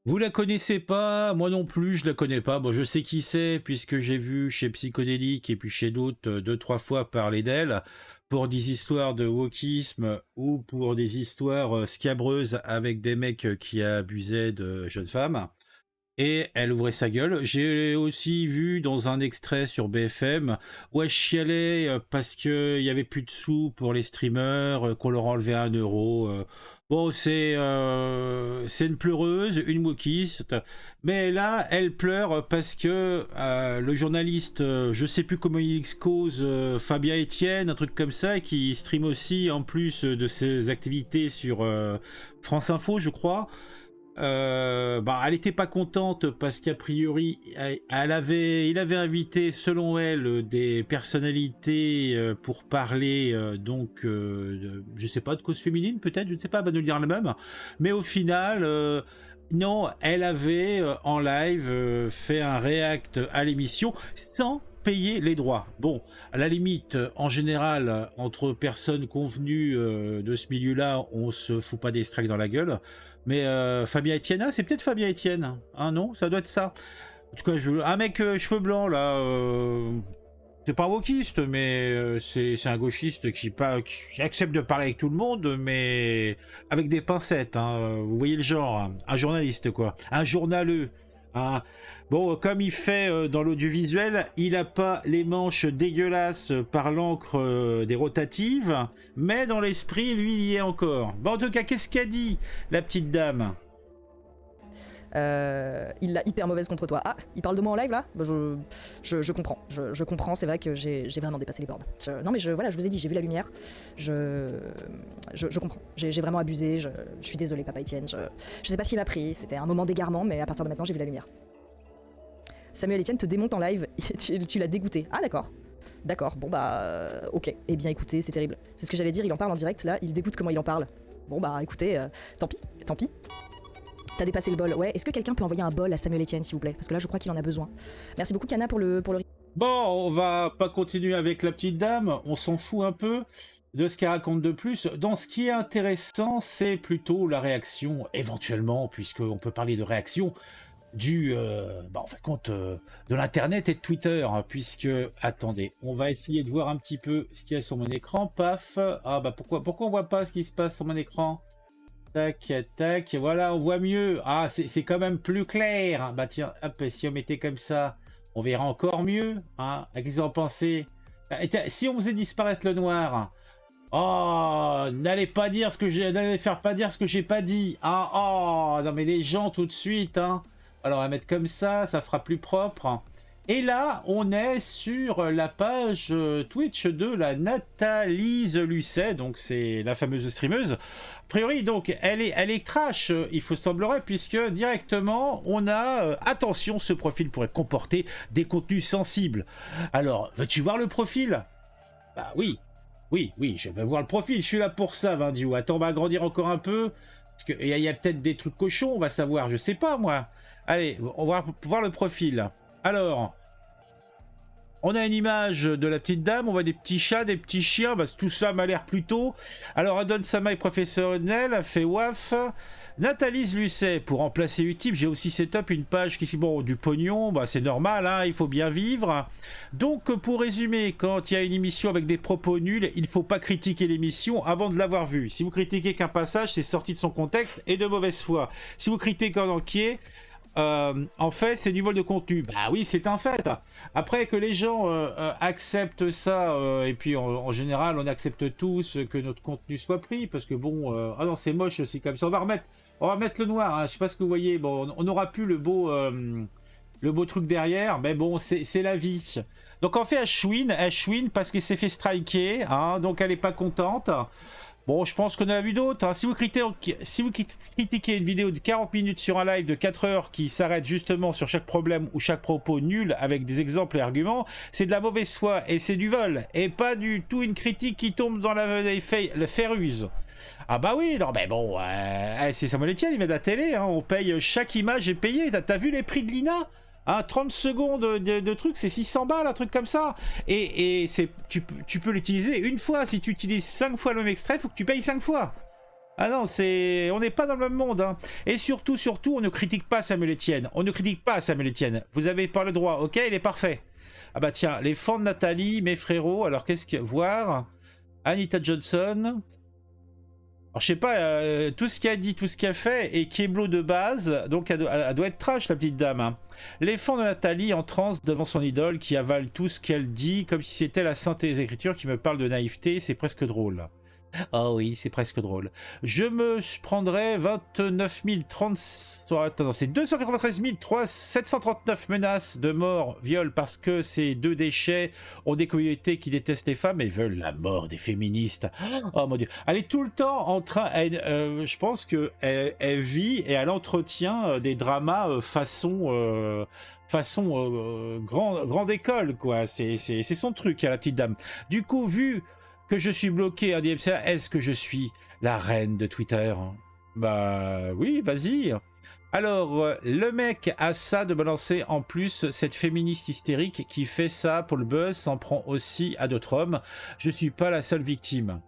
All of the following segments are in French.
Vous la connaissez pas, moi non plus, je la connais pas. Bon, je sais qui c'est, puisque j'ai vu chez Psychodélique et puis chez d'autres 2-3 fois parler d'elle pour des histoires de wokisme ou pour des histoires scabreuses avec des mecs qui abusaient de jeunes femmes. Et elle ouvrait sa gueule. J'ai aussi vu dans un extrait sur BFM où elle chialait parce qu'il y avait plus de sous pour les streamers, qu'on leur enlevait 1 euro. Bon, c'est une pleureuse, une wokiste, mais là, elle pleure parce que le journaliste, je sais plus comment il cause, Fabien Etienne, un truc comme ça, qui stream aussi en plus de ses activités sur France Info, je crois. Bah, elle était pas contente parce qu'a priori, il avait invité, selon elle, des personnalités pour parler, je sais pas, de cause féminine, peut-être, je ne sais pas, va nous le dire la même. Mais au final, non, elle avait en live fait un react à l'émission sans payer les droits. Bon, à la limite, en général, entre personnes convenues de ce milieu-là, on se fout pas des strikes dans la gueule. Mais Fabien Etienne, c'est peut-être Fabien Etienne. Ah non, ça doit être ça. En tout cas, un mec cheveux blancs là, c'est pas un wokiste, mais c'est un gauchiste qui accepte de parler avec tout le monde, mais avec des pincettes. Hein. Vous voyez le genre, hein. Un journaliste quoi, un journaleux. Hein. Bon, comme il fait dans l'audiovisuel, il a pas les manches dégueulasses par l'encre des rotatives, mais dans l'esprit, lui, il y est encore. Bon, en tout cas, qu'est-ce qu'a dit la petite dame? Il l'a hyper mauvaise contre toi. Ah, il parle de moi en live là bah, je comprends. Je comprends, c'est vrai que j'ai vraiment dépassé les bornes. Non mais voilà, je vous ai dit, j'ai vu la lumière. Je comprends. J'ai vraiment abusé. Je suis désolée, papa Etienne. Je sais pas ce qui m'a pris. C'était un moment d'égarement, mais à partir de maintenant, j'ai vu la lumière. Samuel Etienne te démonte en live. Tu l'as dégoûté. Ah d'accord. D'accord, bon bah ok. Eh bien écoutez, c'est terrible. C'est ce que j'allais dire, il en parle en direct là, il dégoûte comment il en parle. Bon bah écoutez, tant pis, tant pis. T'as dépassé le bol, ouais. Est-ce que quelqu'un peut envoyer un bol à Samuel Etienne, s'il vous plaît? Parce que là, je crois qu'il en a besoin. Merci beaucoup, Kana, pour le... Bon, on va pas continuer avec la petite dame, on s'en fout un peu de ce qu'elle raconte de plus. Dans ce qui est intéressant, c'est plutôt la réaction, éventuellement, puisqu'on peut parler de réaction, en fait, compte, de l'internet et de Twitter, hein, puisque, attendez, on va essayer de voir un petit peu ce qu'il y a sur mon écran, paf, ah bah pourquoi on voit pas ce qui se passe sur mon écran? Tac, tac, voilà, on voit mieux. Ah, c'est quand même plus clair. Bah tiens, hop, si on mettait comme ça, on verra encore mieux. Hein. Qu'est-ce que vous en pensez? Si on faisait disparaître le noir, oh, n'allez faire pas dire ce que j'ai pas dit. Ah, oh, non mais les gens tout de suite. Hein. Alors on va mettre comme ça fera plus propre. Et là, on est sur la page Twitch de la Nathalise Lucet, donc c'est la fameuse streameuse. A priori, donc, elle est trash, il faut semblerait, puisque directement, on a... attention, ce profil pourrait comporter des contenus sensibles. Alors, veux-tu voir le profil? Bah oui, oui, je veux voir le profil, je suis là pour ça, Vindiou. Attends, on va agrandir encore un peu, parce qu'il y a peut-être des trucs cochons, on va savoir, je sais pas, moi. Allez, on va voir le profil. Alors, on a une image de la petite dame, on voit des petits chats, des petits chiens, bah, tout ça m'a l'air plutôt. Alors, Adon Sama est professionnel, fait WAF. Nathalise Lucet, pour remplacer Utip, j'ai aussi setup une page qui dit bon, du pognon, bah, c'est normal, hein, il faut bien vivre. Donc, pour résumer, quand il y a une émission avec des propos nuls, il ne faut pas critiquer l'émission avant de l'avoir vue. Si vous critiquez qu'un passage, c'est sorti de son contexte et de mauvaise foi. Si vous critiquez en entier, en fait, c'est du vol de contenu. Bah oui, c'est un fait. Après que les gens acceptent ça, et puis en général, on accepte tous que notre contenu soit pris, parce que bon, ah non, c'est moche aussi comme ça. On va mettre le noir. Hein. Je sais pas ce que vous voyez. Bon, on n'aura plus le beau truc derrière, mais bon, c'est la vie. Donc en fait, elle chouine parce qu'elle s'est fait striker, hein, donc elle est pas contente. Bon, je pense qu'on en a vu d'autres. Hein. Si vous critiquez une vidéo de 40 minutes sur un live de 4 heures qui s'arrête justement sur chaque problème ou chaque propos nul avec des exemples et arguments, c'est de la mauvaise foi et c'est du vol. Et pas du tout une critique qui tombe dans la féruse. Ah bah oui, non mais bon, c'est Samuel Etienne, il met de la télé, hein, on paye chaque image est payée. T'as vu les prix de l'INA? Hein, 30 secondes de truc, c'est 600 balles, un truc comme ça. Et tu peux l'utiliser une fois. Si tu utilises 5 fois le même extrait, il faut que tu payes 5 fois. Ah non, on n'est pas dans le même monde. Hein. Et surtout, on ne critique pas Samuel Etienne. On ne critique pas Samuel Etienne. Vous avez pas le droit, ok? Il est parfait. Ah bah tiens, les fans de Nathalie, mes frérots, alors qu'est-ce que... Voir Anita Johnson... Alors je sais pas, tout ce qu'elle a dit, tout ce qu'elle a fait, et Keblo de base, donc elle doit être trash la petite dame. Hein. Les fans de Nathalie en transe devant son idole qui avale tout ce qu'elle dit comme si c'était la sainte des Écritures qui me parle de naïveté, c'est presque drôle. Ah oui, c'est presque drôle. Je me prendrais 29 030... Attends, c'est 293 739 menaces de mort, viol, parce que ces deux déchets ont des communautés qui détestent les femmes et veulent la mort des féministes. Oh mon dieu. Elle est tout le temps en train... je pense qu'elle vit et elle entretient des dramas façon grande école, quoi. C'est son truc, la petite dame. Du coup, vu... que je suis bloqué à DMCA, est-ce que je suis la reine de Twitter? Bah oui, vas-y. Alors, le mec a ça de balancer en plus cette féministe hystérique qui fait ça pour le buzz, s'en prend aussi à d'autres hommes. Je suis pas la seule victime.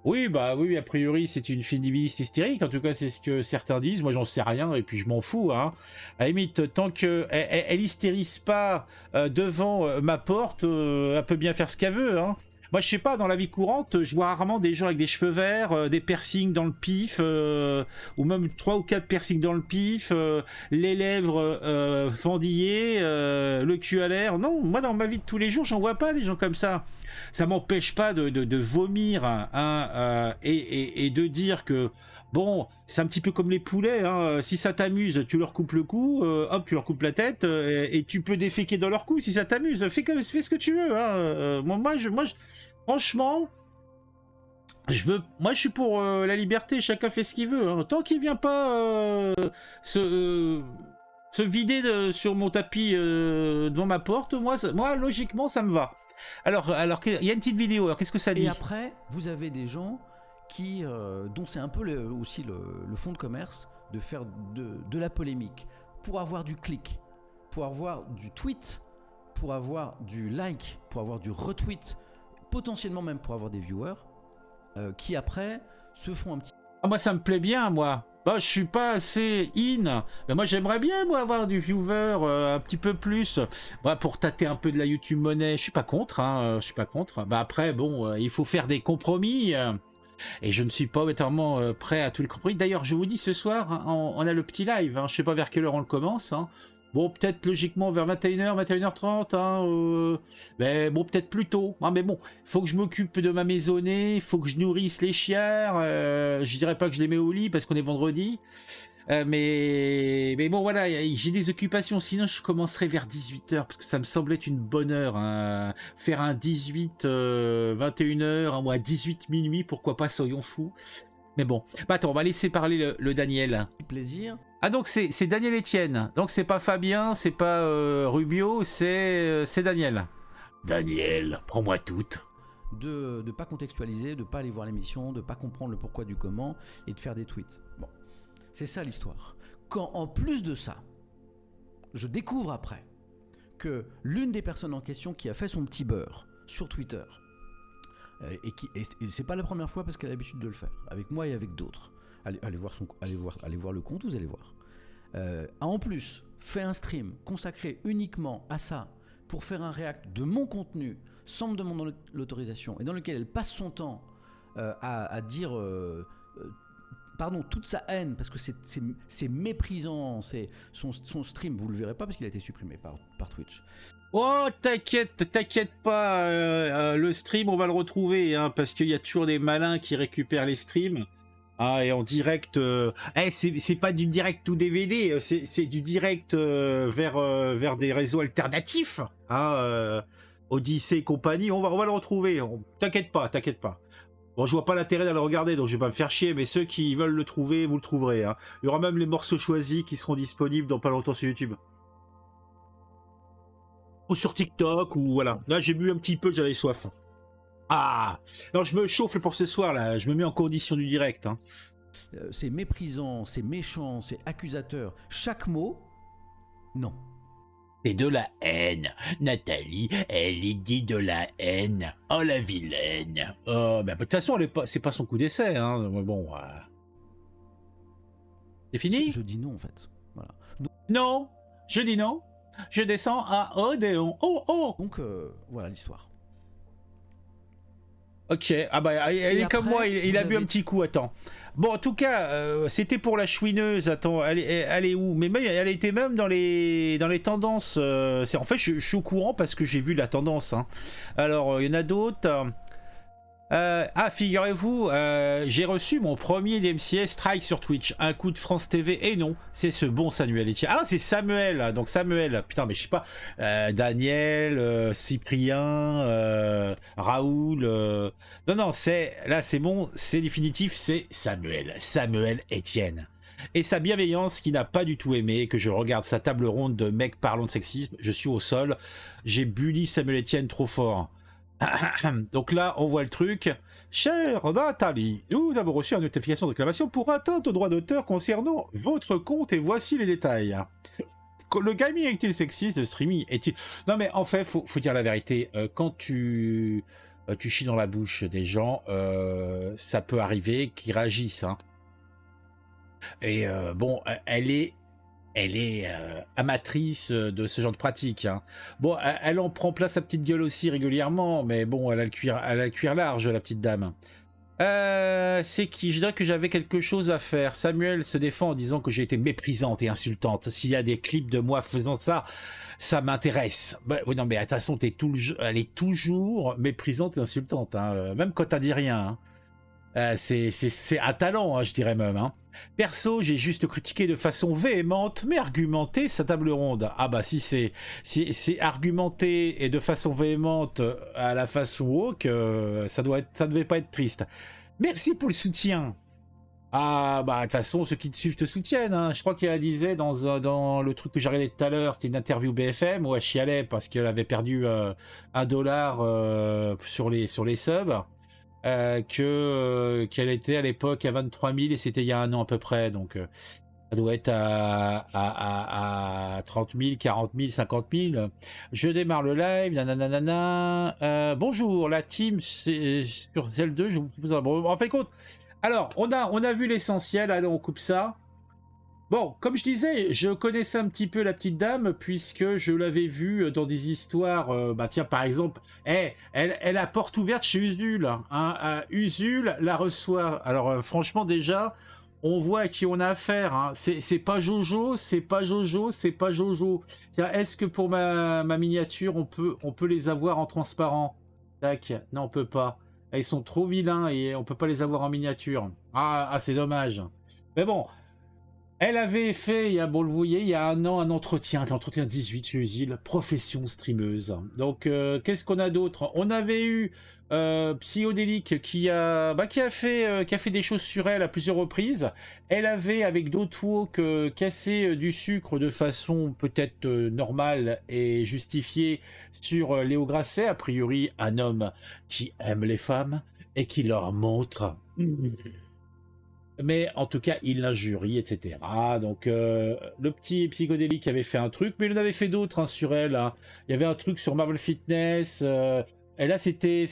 Oui, bah oui, a priori c'est une féministe hystérique, en tout cas c'est ce que certains disent, moi j'en sais rien et puis je m'en fous. Hein. À la limite, tant qu'elle elle hystérise pas devant ma porte, elle peut bien faire ce qu'elle veut. Hein. Moi, je sais pas, dans la vie courante, je vois rarement des gens avec des cheveux verts, des piercings dans le pif, ou même 3 ou 4 piercings dans le pif, les lèvres fendillées, le cul à l'air. Non, moi, dans ma vie de tous les jours, j'en vois pas des gens comme ça. Ça m'empêche pas de vomir hein, et de dire que bon, c'est un petit peu comme les poulets, hein. Si ça t'amuse, tu leur coupes le cou, hop, tu leur coupes la tête, et tu peux déféquer dans leur cou si ça t'amuse. Fais ce que tu veux. Hein. Franchement, moi je suis pour la liberté, chacun fait ce qu'il veut. Hein. Tant qu'il vient pas se vider sur mon tapis devant ma porte, moi logiquement ça me va. Alors il y a une petite vidéo, alors qu'est-ce que ça dit? Et après, vous avez des gens qui, dont c'est un peu aussi le fond de commerce, de faire de la polémique, pour avoir du clic, pour avoir du tweet, pour avoir du like, pour avoir du retweet, potentiellement même pour avoir des viewers, qui après se font un petit... Ah, moi ça me plaît bien, moi. Bah, je suis pas assez in. Mais moi j'aimerais bien moi avoir du viewer un petit peu plus. Bah, pour tâter un peu de la YouTube monnaie, je suis pas contre. Hein, je suis pas contre. Bah après bon, il faut faire des compromis. Et je ne suis pas obligatoirement prêt à tout le compromis. D'ailleurs, je vous dis ce soir, hein, on a le petit live. Hein, je sais pas vers quelle heure on le commence. Hein. Bon, peut-être logiquement vers 21h, 21h30. Hein, mais bon, peut-être plus tôt. Hein, mais bon, il faut que je m'occupe de ma maisonnée. Il faut que je nourrisse les chiens. Je dirais pas que je les mets au lit parce qu'on est vendredi. Mais bon, voilà, j'ai des occupations. Sinon, je commencerai vers 18h parce que ça me semblait une bonne heure. Hein. Faire un 18, 21h, un mois 18 minuit, pourquoi pas, soyons fous. Mais bon, bah attends, on va laisser parler le Daniel. plaisir. Ah donc c'est Daniel Etienne. Donc c'est pas Fabien, c'est pas Rubio, c'est Daniel. Daniel, prends-moi toute. De ne pas contextualiser, de pas aller voir l'émission, de pas comprendre le pourquoi du comment et de faire des tweets. Bon, c'est ça l'histoire. Quand en plus de ça, je découvre après que l'une des personnes en question qui a fait son petit beurre sur Twitter, et c'est pas la première fois parce qu'elle a l'habitude de le faire, avec moi et avec d'autres, allez voir le compte, vous allez voir, a en plus fait un stream consacré uniquement à ça pour faire un react de mon contenu sans me demander l'autorisation et dans lequel elle passe son temps à dire pardon, toute sa haine, parce que c'est méprisant, son stream, vous le verrez pas parce qu'il a été supprimé par Twitch. Oh, t'inquiète pas, le stream, on va le retrouver, hein, parce qu'il y a toujours des malins qui récupèrent les streams. Ah, et en direct, c'est pas du direct ou DVD, c'est du direct vers des réseaux alternatifs, hein, Odyssey et compagnie, on va le retrouver, t'inquiète pas. Bon, je vois pas l'intérêt d'aller le regarder, donc je vais pas me faire chier, mais ceux qui veulent le trouver, vous le trouverez. Hein. Il y aura même les morceaux choisis qui seront disponibles dans pas longtemps sur YouTube. Ou sur TikTok, ou voilà. Là, j'ai bu un petit peu, j'avais soif. Ah! Non, je me chauffe pour ce soir, là. Je me mets en condition du direct. Hein. C'est méprisant, c'est méchant, c'est accusateur. Chaque mot, non. C'est de la haine. Nathalie, elle est dit de la haine. Oh, la vilaine. Oh, mais de toute façon, c'est pas son coup d'essai. Hein. Bon, C'est fini? Je dis non en fait. Voilà. Non, je dis non. Je descends à Odéon. Oh, oh. Donc voilà l'histoire. Ok, ah bah elle est après, comme moi, il a bu un petit coup, attends. Bon, en tout cas, c'était pour la chouineuse, attends, elle est où? Mais même, elle était même dans les tendances. En fait, je suis au courant parce que j'ai vu la tendance. Hein. Alors, il y en a d'autres. Figurez-vous, j'ai reçu mon premier DMCA Strike sur Twitch, un coup de France TV, et non, c'est ce bon Samuel Etienne. Ah non, c'est Samuel, donc Samuel, putain, mais je sais pas, Daniel, Cyprien, Raoul, non, là c'est bon, c'est définitif, c'est Samuel Etienne. Et sa bienveillance qui n'a pas du tout aimé que je regarde sa table ronde de mecs parlant de sexisme, je suis au sol, j'ai bully Samuel Etienne trop fort. Donc là, on voit le truc. Chère Nathalie, nous avons reçu une notification de réclamation pour atteinte au droit d'auteur concernant votre compte et voici les détails. Le gaming est-il sexiste? Le streaming est-il... Non mais en fait, faut dire la vérité. Quand tu chies dans la bouche des gens, ça peut arriver qu'ils réagissent. Hein. Et bon, elle est amatrice de ce genre de pratique. Hein. Bon, elle en prend plein sa petite gueule aussi régulièrement, mais bon, elle a le cuir large, la petite dame. C'est qui? Je dirais que j'avais quelque chose à faire. Samuel se défend en disant que j'ai été méprisante et insultante. S'il y a des clips de moi faisant ça, ça m'intéresse. Bah, oui, non, mais attention, elle est toujours méprisante et insultante, hein, même quand t'as dit rien. Hein. C'est un talent, hein, je dirais même. Hein. Perso, j'ai juste critiqué de façon véhémente, mais argumentée sa table ronde. Ah bah si c'est argumenté et de façon véhémente à la façon woke, ça devait pas être triste. Merci pour le soutien. Ah bah de toute façon, ceux qui te suivent te soutiennent. Hein. Je crois qu'elle disait dans le truc que j'ai regardé tout à l'heure, c'était une interview BFM où elle chialait parce qu'elle avait perdu $1 sur les subs. Qu'elle était à l'époque à 23 000 et c'était il y a un an à peu près, donc ça doit être à 30 000, 40 000, 50 000. Je démarre le live, nanana. Bonjour la team sur Zelda 2, je vous propose un bon. En fait, compte. Alors, on a vu l'essentiel, allez, on coupe ça. Bon, comme je disais, je connaissais un petit peu la petite dame puisque je l'avais vue dans des histoires. Bah tiens, par exemple, elle a porte ouverte chez Usul. Hein, Usul la reçoit. Alors franchement déjà, on voit à qui on a affaire. Hein. C'est pas Jojo, c'est pas Jojo, c'est pas Jojo. Est-ce que pour ma miniature, on peut les avoir en transparent? Tac, non, on peut pas. Ils sont trop vilains et on peut pas les avoir en miniature. Ah c'est dommage. Mais bon. Elle avait fait, vous le voyez, il y a un an, un entretien 18 chez Usil, profession streameuse. Donc, qu'est-ce qu'on a d'autre? On avait eu Psyodélique qui a fait des choses sur elle à plusieurs reprises. Elle avait, avec d'autres woke, cassé du sucre de façon peut-être normale et justifiée sur Léo Grasset, a priori un homme qui aime les femmes et qui leur montre... Mais en tout cas, il l'injurie, etc. Donc, le petit psychodélique avait fait un truc, mais il en avait fait d'autres hein, sur elle. Hein. Il y avait un truc sur Marvel Fitness. Et là, c'était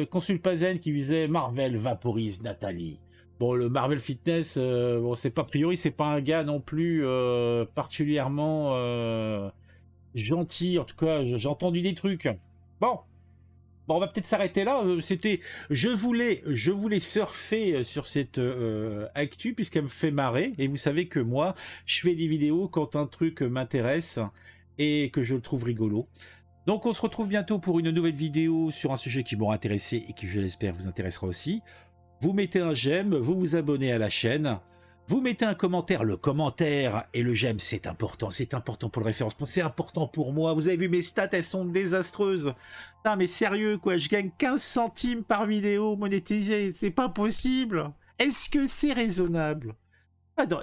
Consul Pazen qui disait Marvel vaporise Nathalie. Bon, le Marvel Fitness, bon, c'est pas a priori, c'est pas un gars non plus particulièrement gentil. En tout cas, j'ai entendu des trucs. Bon. Bon, on va peut-être s'arrêter là. Je voulais surfer sur cette actu puisqu'elle me fait marrer. Et vous savez que moi, je fais des vidéos quand un truc m'intéresse et que je le trouve rigolo. Donc, on se retrouve bientôt pour une nouvelle vidéo sur un sujet qui m'aura intéressé et qui, je l'espère, vous intéressera aussi. Vous mettez un j'aime, vous vous abonnez à la chaîne. Vous mettez un commentaire, le commentaire et le j'aime, c'est important pour le référencement, c'est important pour moi. Vous avez vu mes stats, elles sont désastreuses. Non mais sérieux quoi, je gagne 15 centimes par vidéo monétisée, c'est pas possible. Est-ce que c'est raisonnable? Attends,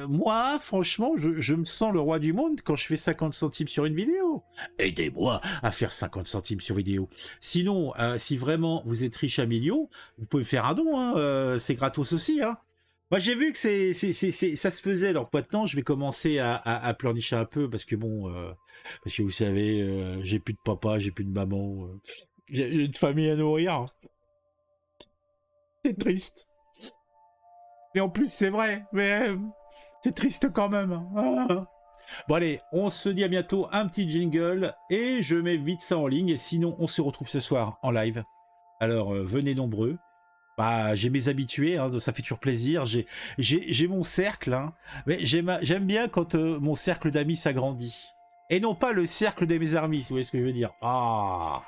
moi, franchement, je me sens le roi du monde quand je fais 50 centimes sur une vidéo. Aidez-moi à faire 50 centimes sur vidéo. Sinon, si vraiment vous êtes riche à millions, vous pouvez faire un don, hein, c'est gratos aussi, hein. Moi, j'ai vu que ça se faisait, donc maintenant, je vais commencer à pleurnicher un peu, parce que bon, parce que vous savez, j'ai plus de papa, j'ai plus de maman, j'ai une famille à nourrir. C'est triste. Et en plus, c'est vrai, mais C'est triste quand même. Ah. Bon allez, on se dit à bientôt, un petit jingle, et je mets vite ça en ligne, et sinon on se retrouve ce soir en live. Alors venez nombreux. Bah, j'ai mes habitués, hein, ça fait toujours plaisir. J'ai mon cercle, hein, mais j'aime bien quand mon cercle d'amis s'agrandit. Et non pas le cercle de mes amis, si vous voyez ce que je veux dire. Ah.